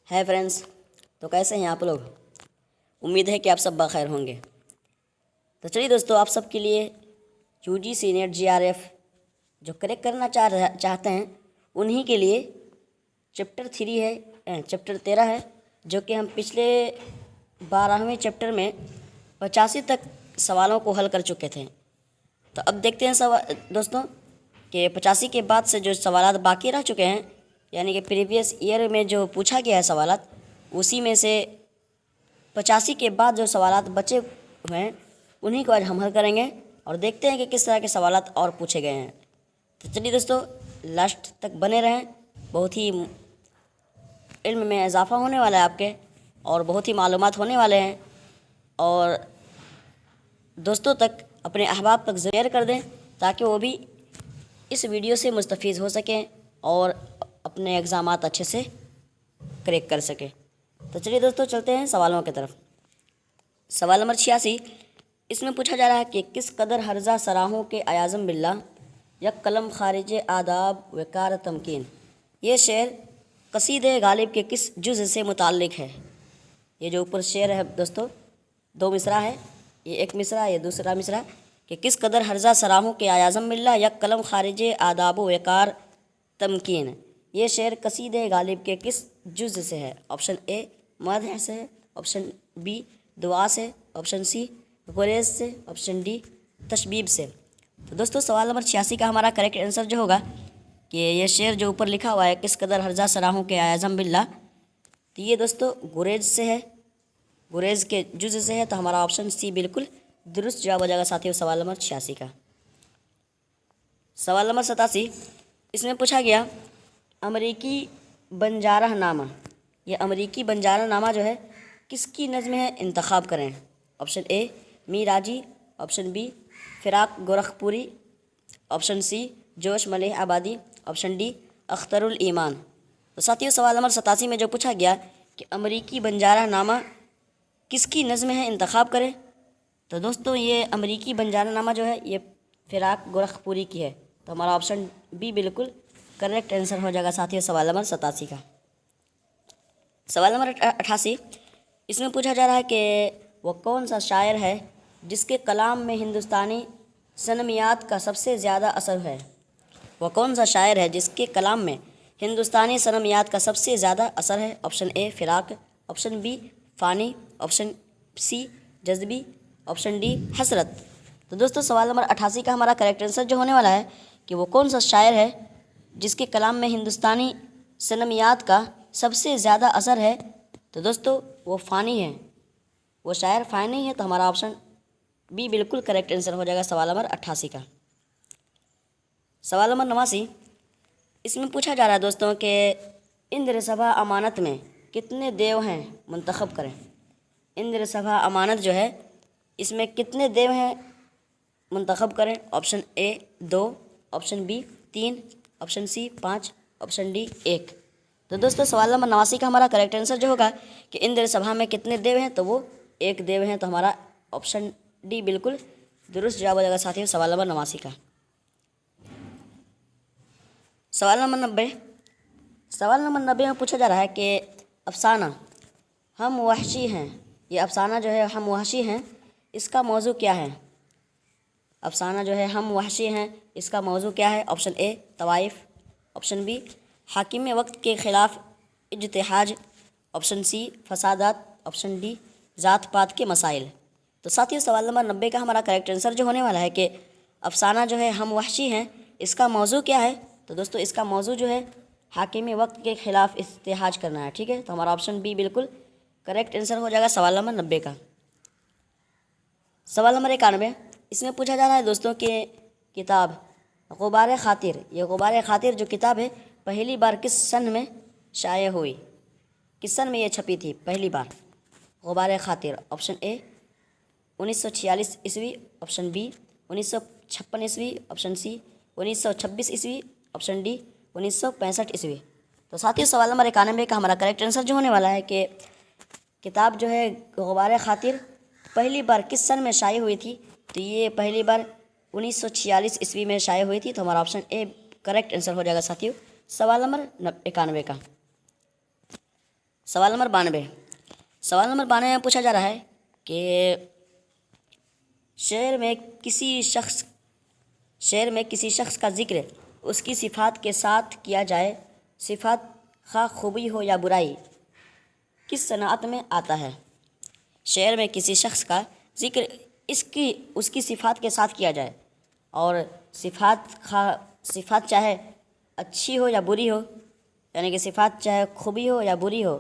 है फ्रेंड्स। तो कैसे हैं आप लोग? उम्मीद है कि आप सब बखैर होंगे। तो चलिए दोस्तों, आप सब के लिए यूजीसी नेट जीआरएफ जो करेक्ट करना चाहते हैं उन्हीं के लिए चैप्टर 3 है, चैप्टर 13 है, जो कि हम पिछले 12वें चैप्टर में 85 तक सवालों को हल कर चुके थे। तो अब देखते हैं दोस्तों कि 85 के बाद से जो सवालात बाकी रह चुके हैं, यानी कि प्रीवियस ईयर में जो पूछा गया है सवालात, उसी में से 85 के बाद जो सवालात बचे हुए हैं उन्हीं को आज हम हल करेंगे और देखते हैं कि किस तरह के सवालात और पूछे गए हैं। तो चलिए दोस्तों, लास्ट तक बने रहें। बहुत ही इल्म में इजाफ़ा होने वाला है आपके, और बहुत ही मालूमात होने वाले हैं, और दोस्तों तक, अपने अहबाब तक शेयर कर दें ताकि वो भी इस वीडियो से मुस्तफ़ीज़ हो सकें और अपने एग्ज़ामात अच्छे से क्रैक कर सकें। तो चलिए दोस्तों, चलते हैं सवालों की तरफ। सवाल नंबर 86, इसमें पूछा जा रहा है कि किस कदर हर्जा सराहों के अयाज़म बिल्ला या कलम खारिज आदाब वकार तमकीन, ये शेर कसीदे गालिब के किस जुज़ से मुताल्लिक़ है। ये जो ऊपर शेर है दोस्तों, 2 मिसरा है, ये एक मिसरा, ये दूसरा मिसरा, कि किस कदर हर्जा सराहों के अयाज़म बिल्ला या कलम खारिज आदाब वकार तमकीन, ये शेर कसीदे गालिब के किस जुज़ से है। ऑप्शन ए मदह से है, ऑप्शन बी दुआ से, ऑप्शन सी गुरेज से, ऑप्शन डी तशबीब से। तो दोस्तों, सवाल नंबर 86 का हमारा करेक्ट आंसर जो होगा कि ये शेर जो ऊपर लिखा हुआ है किस कदर हर्जा सराहों के आज़म बिल्ला, तो ये दोस्तों गुरेज से है, गुरेज के जुज़ से है। तो हमारा ऑप्शन सी बिल्कुल दुरुस्त जवाब हो जाएगा साथियों सवाल नंबर 86 का। सवाल नंबर 87, इसमें पूछा गया अमरीकी बंजारा नामा, ये अमरीकी बंजारा नामा जो है किसकी नज़्म है, इंतखाब करें। Option A Meeraji, option B Firaq Gorakhpuri, option C Josh मलिह आबादी, ऑप्शन डी अख्तरुल ईमान। तो साथियों, सवाल नंबर 87 में जो पूछा गया कि अमरीकी बंजारा नामा किसकी नज़्म है, इंतखाब करें। तो दोस्तों, ये अमरीकी बंजारा नामा जो है ये फ़िराक गोरखपुरी की है। तो हमारा ऑप्शन बी बिल्कुल करेक्ट आंसर हो जाएगा साथियों सवाल नंबर 87 का। सवाल नंबर 88, इसमें पूछा जा रहा है कि वो कौन सा शायर है जिसके कलाम में हिंदुस्तानी सनमियात का सबसे ज़्यादा असर है। वो कौन सा शायर है जिसके कलाम में हिंदुस्तानी सनमियात का सबसे ज़्यादा असर है। Option A Firaq, option B Fani, option C Jazbi, option D Hasrat. तो दोस्तों, सवाल नंबर 88 का हमारा करेक्ट आंसर जो होने वाला है कि वो कौन सा शायर है जिसके कलाम में हिंदुस्तानी सनमियात का सबसे ज़्यादा असर है। तो दोस्तों, वो फ़ानी है, वो शायर फ़ानी है। तो हमारा ऑप्शन बी बिल्कुल करेक्ट आंसर हो जाएगा सवाल नंबर 88 का। सवाल नंबर 89, इसमें पूछा जा रहा है दोस्तों कि इंद्र सभा अमानत में कितने देव हैं, मुंतखब करें। इंद्र सभा अमानत जो है इसमें कितने देव हैं, मुंतखब करें। Option A 2, option B 3, option C 5, option D 1। तो दोस्तों, सवाल नंबर 89 का हमारा करेक्ट आंसर जो होगा कि इंद्र सभा में कितने देव हैं, तो वो 1 देव हैं। तो हमारा ऑप्शन डी बिल्कुल दुरुस्त जवाब हो जाएगा साथियों सवाल नंबर 89 का। सवाल नंबर 90, सवाल नंबर 90 में पूछा जा रहा है कि अफसाना हम वहशी हैं, ये अफसाना जो है हम वहशी हैं, इसका मौजू क्या है। अफसाना जो है हम वहशी हैं, इसका मौजू क्या है। ऑप्शन ए तवाइफ, ऑप्शन बी हाकिम वक्त के ख़िलाफ़ इज्तिहाज, ऑप्शन सी फसादात, ऑप्शन डी ज़ात पात के मसाइल। तो साथियों, सवाल नंबर 90 का हमारा करेक्ट आंसर जो होने वाला है कि अफसाना जो है हम वहशी हैं, इसका मौजू क्या है। तो दोस्तों, इसका मौजू जो है हाकिम वक्त के ख़िलाफ़ इज्तिहाज करना है। ठीक है, तो हमारा ऑप्शन बी बिल्कुल करेक्ट आंसर हो जाएगा सवाल नंबर 90 का। सवाल नंबर 91, इसमें पूछा जा रहा है दोस्तों कि किताब गुबार खातिर, ये गुबार खातिर जो किताब है पहली बार किस सन में शाया हुई, किस सन में ये छपी थी पहली बार गुबार खातिर। ऑप्शन ए 1946 ईस्वी, ऑप्शन बी 1956 ईस्वी, ऑप्शन सी 1926 ईस्वी, ऑप्शन डी 1965 ईस्वी। तो साथियों, सवाल नंबर 91 का हमारा करेक्ट आंसर जो होने वाला है कि किताब जो है गुबार खातिर पहली बार किस सन में शाया हुई थी, तो ये पहली बार 1946 ईस्वी में शाया हुई थी। तो हमारा ऑप्शन ए करेक्ट आंसर हो जाएगा साथियों सवाल नंबर 91 का। सवाल नंबर 92। सवाल नंबर 92 में पूछा जा रहा है कि शेर में किसी शख्स का जिक्र उसकी सिफात के साथ किया जाए, सिफात खा खूबी हो या बुराई, किस सनात में आता है। शेर में किसी शख्स का जिक्र उसकी सिफात के साथ किया जाए और सिफात चाहे अच्छी हो या बुरी हो, यानी कि सिफात चाहे खूबी हो या बुरी हो,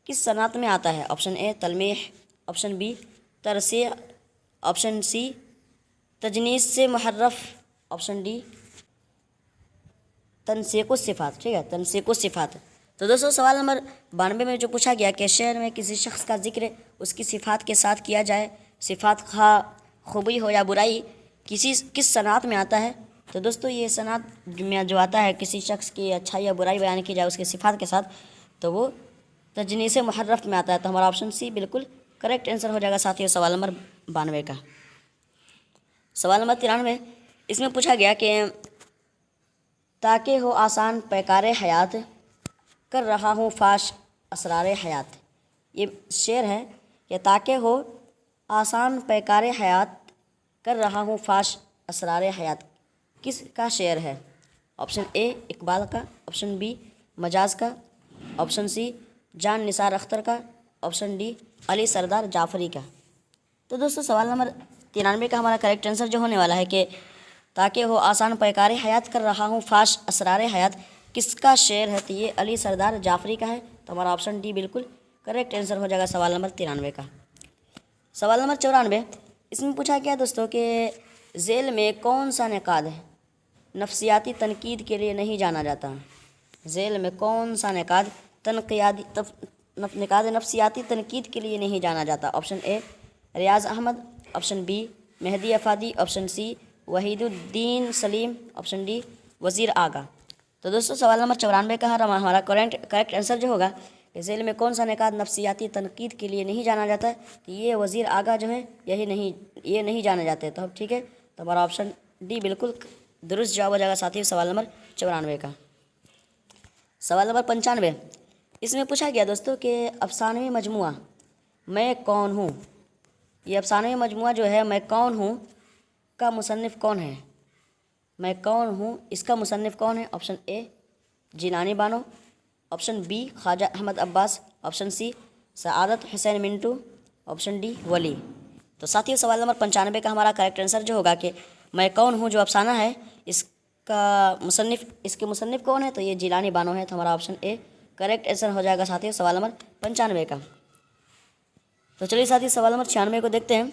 किस सनात में आता है। ऑप्शन ए तलमीह, ऑप्शन बी तरसीह, ऑप्शन सी तजनीस से मुहर्रफ, ऑप्शन डी तनसीक़ सिफ़ात। ठीक है, तनसीक़ सिफ़ात। तो दोस्तों सवाल नंबर 92 में जो पूछा गया कि शेर में किसी शख्स का जिक्र उसकी सिफ़ात के साथ किया जाए, सिफ़ात खा खूबी हो या बुराई, किस सनात में आता है। तो दोस्तों ये सनात में जो आता है किसी शख्स की अच्छाई या बुराई बयान की जाए उसकी सिफ़ात के साथ, तो वो तजनीस मुहर्रफ में आता है। तो हमारा ऑप्शन सी बिल्कुल करेक्ट आंसर हो जाएगा साथियों सवाल नंबर 92 का। सवाल नंबर 93, इसमें पूछा गया कि ताकि हो आसान पैकारे हयात, कर रहा हूँ फाश असरारे हयात। ये शेर है कि ताकि हो आसान पैकारे हयात, कर रहा हूँ फाश असरारे हयात, किसका शेर है। ऑप्शन ए इकबाल का, ऑप्शन बी मजाज का, ऑप्शन सी जान निसार अख्तर का, ऑप्शन डी अली सरदार जाफरी का। तो दोस्तों सवाल नंबर 93 का हमारा करेक्ट आंसर जो होने वाला है कि ताकि हो आसान पैकारे हयात, कर रहा हूँ फाश असरारे हयात, किसका शेर है। तो ये अली सरदार जाफरी का है। तो हमारा ऑप्शन डी बिल्कुल करेक्ट आंसर हो जाएगा सवाल नंबर 93 का। सवाल नंबर 94, इसमें पूछा गया दोस्तों कि जेल में कौन सा निकाद नफ्सियाती तनकीद के लिए नहीं जाना जाता। जेल में कौन सा निकाद निकाद नफ्सियाती तनकीद के लिए नहीं जाना जाता। Option A Riyaz Ahmad, option B Mehdi Afadi, option C Waheeduddin Saleem, option D Wazir Agha. तो दोस्तों सवाल नंबर 94 का हमारा करेक्ट आंसर जो होगा कि जेल में कौन सा निकाद नफ्सियाती तनकीद के लिए नहीं जाना जाता है। तो ये वज़ीर आगा जो है ये नहीं जाने जाते। तो अब ठीक है, तो हमारा ऑप्शन डी बिल्कुल दुरुस्त जवाब हो जाएगा साथियों सवाल नंबर 94 का। सवाल नंबर 95, इसमें पूछा गया दोस्तों कि अफसानवी मजमुआ मैं कौन हूँ, ये अफसानवी मजमुआ जो है मैं कौन हूँ का मुसन्निफ़ कौन है। मैं कौन हूँ इसका मुसन्निफ़ कौन है। Option A Jilani Bano, option B Khwaja Ahmad Abbas, option C Saadat Hussain Manto, option D Wali. तो साथियों सवाल नंबर 95 का हमारा करेक्ट आंसर जो होगा कि मैं कौन हूँ जो अफसाना है इसके मुसन्निफ़ कौन है। तो ये जिलानी बानो है। तो हमारा ऑप्शन ए करेक्ट आंसर हो जाएगा साथियों सवाल नंबर 95 का। तो चलिए साथियों सवाल नंबर 96 को देखते हैं।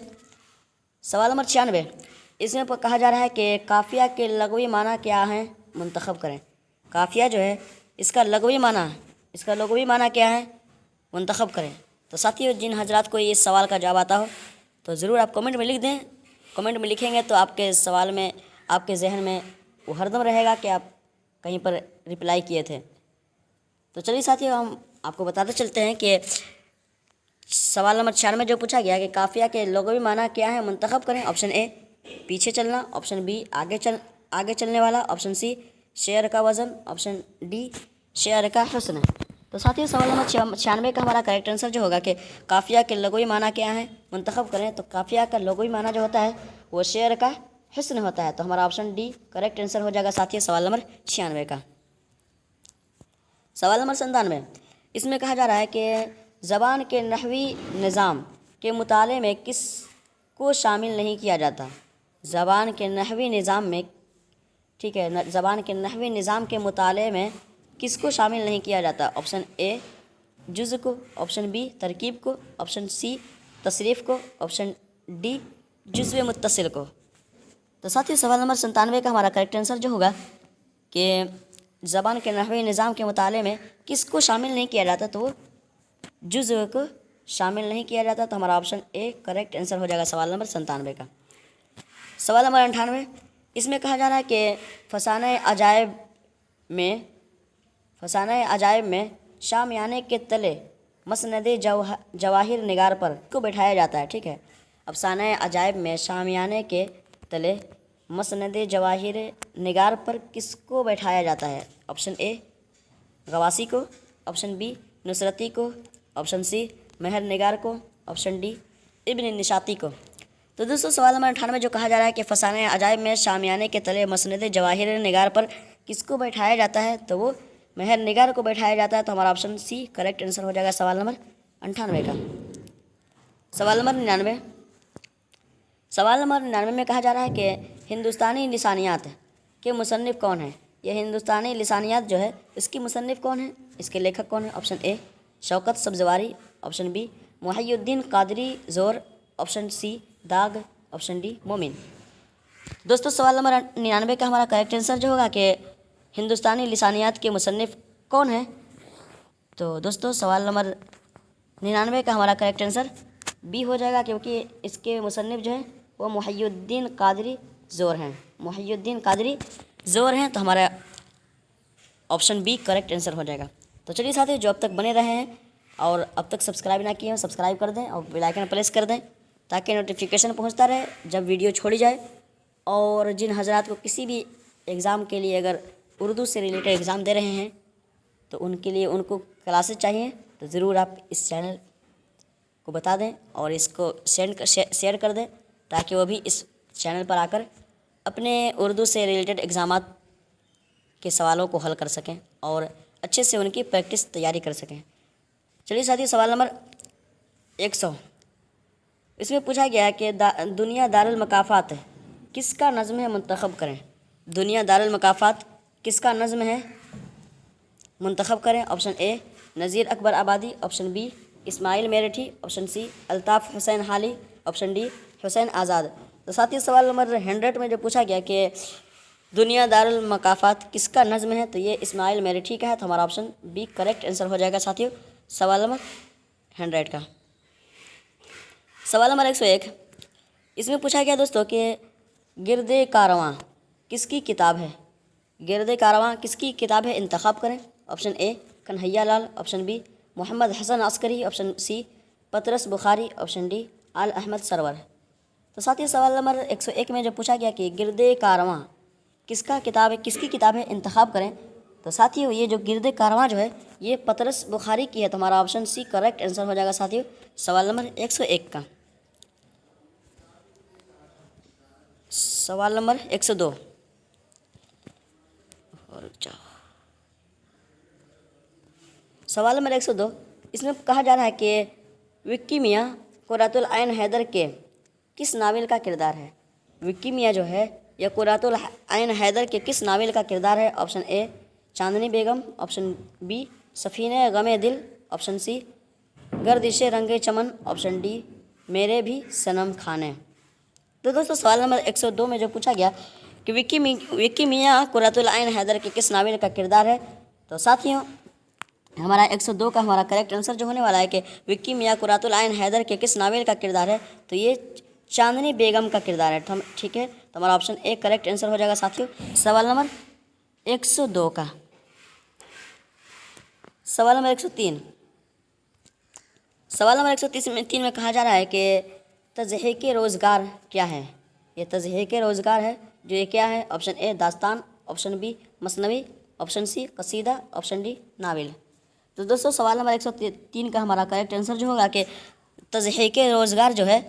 सवाल नंबर 96, इसमें कहा जा रहा है कि काफ़िया के लगवी माना क्या है, मुंतखब करें। काफ़िया जो है इसका लगवी माना क्या है, मुंतखब करें। तो साथियों जिन हजरात को ये सवाल का जवाब आता हो तो ज़रूर आप कमेंट में लिख दें। कमेंट में लिखेंगे तो आपके सवाल में आपके जहन में वो हरदम रहेगा कि आप कहीं पर रिप्लाई किए थे। तो चलिए साथियों हम आपको बताते चलते हैं कि सवाल नंबर 96 में जो पूछा गया कि काफ़िया के लुग़वी माना क्या है, मुंतखब करें। ऑप्शन ए पीछे चलना, ऑप्शन बी आगे चलने वाला, ऑप्शन सी शेर का वज़न, ऑप्शन डी शेर का हुस्न। तो साथियों सवाल नंबर 96 का हमारा करेक्ट आंसर जो होगा कि काफ़िया के लुग़वी माना क्या है, मुंतखब करें। तो काफ़िया का लुग़वी माना जो होता है वो शेर का हुस्न होता है। तो हमारा ऑप्शन डी करेक्ट आंसर हो जाएगा साथियों सवाल नंबर 96 का। सवाल नंबर 97, इसमें कहा जा रहा है कि ज़बान के नहवी निज़ाम के मुताले में किस को शामिल नहीं किया जाता। ज़बान के नहवी निज़ाम में, ठीक है, ज़बान के नहवी निज़ाम के मुताले में किसको शामिल नहीं किया जाता। ऑप्शन ए जुज़ को, ऑप्शन बी तरकीब को, ऑप्शन सी तसरीफ़ को, ऑप्शन डी जुज़्व मुत्तसिल को। तो साथियों सवाल नंबर 97 का हमारा करेक्ट आंसर जो होगा कि ज़बान के नहवी निज़ाम के मुताले में किसको शामिल नहीं किया जाता, तो वो जुज़्व को शामिल नहीं किया जाता। तो हमारा ऑप्शन ए करेक्ट आंसर हो जाएगा सवाल नंबर 97 का। सवाल नंबर 98, इसमें कहा जा रहा है कि फसाने अजायब में शामियाने के तले मसनदे जवाहिर निगार पर को बैठाया जाता है। ठीक है, अफसाने अजायब में शामियाने के तले मसनदे जवाहिर निगार पर किसको बैठाया जाता है। ऑप्शन ए गवासी को, ऑप्शन बी नुसरती को, ऑप्शन सी महर निगार को, ऑप्शन डी इब्न निशाती को। तो दोस्तों सवाल नंबर 98 जो कहा जा रहा है कि फसाने अजायब में शामियाने के तले मसनद जवाहिर निगार पर किसको बैठाया जाता है, तो वो महर निगार को बैठाया जाता है। तो हमारा ऑप्शन सी करेक्ट आंसर हो जाएगा सवाल नंबर 98 का। सवाल नंबर 99, सवाल नंबर 99 में कहा जा रहा है कि हिंदुस्तानी लिसानियात के मुसन्निफ़ कौन है। यह हिंदुस्तानी लिसानियात जो है इसकी मुसन्निफ़ कौन है, इसके लेखक कौन है। Option A Shaukat Sabzwari, option B Mohiuddin Qadri Zor, option सी दाग, ऑप्शन डी मोमिन। दोस्तों सवाल नंबर 99 का हमारा करेक्ट आंसर जो होगा कि हिंदुस्तानी लिसानियात के मुसन्निफ़ कौन है। तो दोस्तों सवाल नंबर 99 का हमारा करेक्ट आंसर बी हो जाएगा, क्योंकि इसके मुसन्निफ़ जो हैं वो मुहय्यिद्दीन कादरी ज़ोर हैं, मुहय्यिद्दीन कादरी ज़ोर हैं। तो हमारा ऑप्शन बी करेक्ट आंसर हो जाएगा। तो चलिए साथियों, जो अब तक बने रहे हैं और अब तक सब्सक्राइब ना किए हैं सब्सक्राइब कर दें और बेल आइकन प्रेस कर दें ताकि नोटिफिकेशन पहुंचता रहे जब वीडियो छोड़ी जाए। और जिन हजरात को किसी भी एग्ज़ाम के लिए अगर उर्दू से रिलेटेड एग्ज़ाम दे रहे हैं तो उनके लिए उनको क्लासेस चाहिए, तो ज़रूर आप इस चैनल को बता दें और इसको शेयर कर दें ताकि वो भी इस चैनल पर आकर अपने उर्दू से रिलेटेड एग्ज़ामात के सवालों को हल कर सकें और अच्छे से उनकी प्रैक्टिस तैयारी कर सकें। चलिए साथियों, सवाल नंबर 100, इसमें पूछा गया है कि दुनिया दारुल मकाफ़ात किसका नज़्म है, मुंतखब करें। दुनिया दारुल मकाफ़ात किसका नज़्म है, मुंतखब करें। ऑप्शन ए Nazeer Akbarabadi, option B Ismail Merathi, option C Altaf Hussain Hali, option D Hussain आज़ाद। तो साथियों सवाल नंबर 100 में जो पूछा गया कि दुनिया दारुल मकाफ़ात किसका नज़्म है, तो ये इस्माइल मेरठी का है। तो हमारा ऑप्शन बी करेक्ट आंसर हो जाएगा साथियों सवाल नंबर 100 का। सवाल नंबर 101, इसमें पूछा गया दोस्तों कि गिरदे कारवां किसकी किताब है। गिरदे कारवां किसकी किताब है, इंतखाब करें। Option A Kanhaiya Lal, option B Mohammad Hasan Askari, option C Patras Bukhari, option D Aal Ahmad Sarwar. तो साथियों सवाल नंबर 101 में जो पूछा गया कि गिरदे कारवां किसका किताब है, किसकी किताब है, इंतखाब करें। तो साथियों ये जो गिरदे कारवां जो है ये पतरस बुखारी की है। तो हमारा ऑप्शन सी करेक्ट आंसर हो जाएगा साथियों सवाल नंबर 101 का। सवाल नंबर 102, और सवाल नंबर 102, इसमें कहा जा रहा है कि विक्की मियाँ कुर्रतुल आइन हैदर के किस नावल का किरदार है। विक्की मियाँ जो है यह कुर्रतुल आइन हैदर के किस नावल का किरदार है। Option A Chandni Begum, option B Safina-e Gham-e Dil, option C Gardish-e Rang-e Chaman, option D Mere Bhi सनम खाने। तो दोस्तों सवाल नंबर 102 में जो पूछा गया कि विक्की मियाँ कुर्रतुल आइन हैदर के किस नावल का किरदार है, तो साथियों हमारा 102 का हमारा करेक्ट आंसर जो होने वाला है कि विक्की मियाँ कुर्रतुल आइन हैदर के किस नावल का किरदार है, तो ये चांदनी बेगम का किरदार है। तो ठीक है, तो हमारा ऑप्शन ए करेक्ट आंसर हो जाएगा साथियों सवाल नंबर 102 का। सवाल नंबर 103, सवाल नंबर 103 में कहा जा रहा है कि तज़हीक रोज़गार क्या है। ये तज़हीक रोज़गार है जो ये क्या है। ऑप्शन ए दास्तान, ऑप्शन बी मसनवी, ऑप्शन सी कसीदा, ऑप्शन डी नावल। तो दोस्तों सवाल नंबर 103 का हमारा करेक्ट आंसर जो होगा कि तज़हीक रोज़गार जो है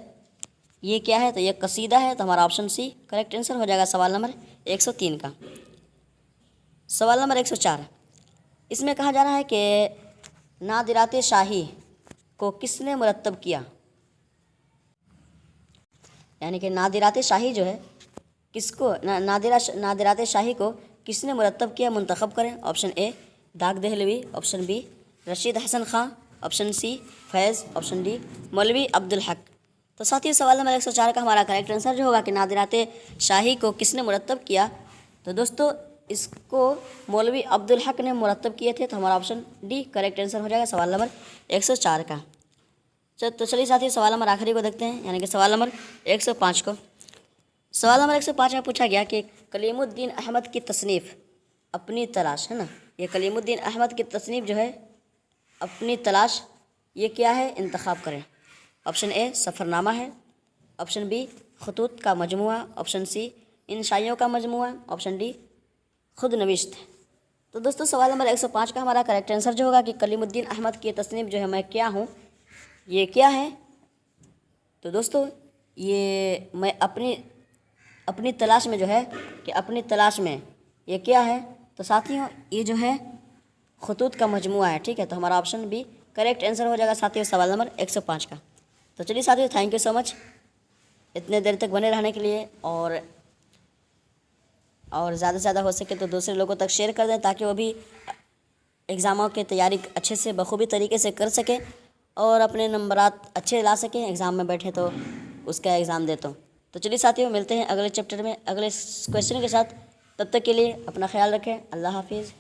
ये क्या है, तो ये कसीदा है। तो हमारा ऑप्शन सी करेक्ट आंसर हो जाएगा सवाल नंबर 103 का। सवाल नंबर 104, इसमें कहा जा रहा है कि नादिरात शाही को किसने मुरत्तब किया। यानी कि नादिरात शाही जो है किसको नादिरात शाही को किसने मुरत्तब किया, मुंतखब करें। ऑप्शन ए दाग दहलवी, ऑप्शन बी रशीद हसन खां, ऑप्शन सी फैज़, ऑप्शन डी मौलवी अब्दुल हक। तो साथियों सवाल नंबर 104 का हमारा करेक्ट आंसर जो होगा कि नादिरात शाही को किसने मुरत्तब किया, तो दोस्तों इसको मौलवी अब्दुल हक ने मुरत्तब किए थे। तो हमारा ऑप्शन डी करेक्ट आंसर हो जाएगा सवाल नंबर 104 का। तो चलिए साथियों सवाल नंबर आखिरी को देखते हैं, यानी कि सवाल नंबर 105 को। सवाल नंबर 105 में पूछा गया कि कलीमुद्दीन अहमद की तसनीफ़ अपनी तलाश है ना, ये कलीमुद्दीन अहमद की तसनीफ़ जो है अपनी तलाश ये क्या है, इंतखाब करें। ऑप्शन ए सफ़रनामा है, ऑप्शन बी खतूत का मजमुआ, ऑप्शन सी इन शाइयों का मजमुआ, ऑप्शन डी खुद नविश्त। تو دوستوں سوال نمبر 105 کا ہمارا کریکٹ آنسر جو ہوگا کہ کلیم الدین احمد کی تصنیف جو ہے میں کیا ہوں، یہ کیا ہے؟ تو دوستوں یہ میں اپنی تلاش میں جو ہے کہ اپنی تلاش میں یہ کیا ہے؟ تو ساتھیوں یہ جو ہے خطوط کا مجموعہ ہے، ٹھیک ہے؟ تو ہمارا آپشن بھی کریکٹ آنسر ہو جائے گا ساتھیوں سوال نمبر 105 کا۔ تو چلیے ساتھیوں تھینک یو سو مچ اتنے دیر تک بنے رہنے کے لیے، اور زیادہ سے زیادہ ہو سکے تو دوسرے لوگوں تک شیئر کر دیں تاکہ وہ بھی ایگزاموں کی تیاری اچھے سے بخوبی طریقے سے کر سکیں اور اپنے نمبرات اچھے لا سکیں ایگزام میں بیٹھے تو اس کا ایگزام دیتا ہوں۔ تو چلیے ساتھیوں ملتے ہیں اگلے چیپٹر میں اگلے کویشچن کے ساتھ، تب تک کے لیے اپنا خیال رکھیں، اللہ حافظ۔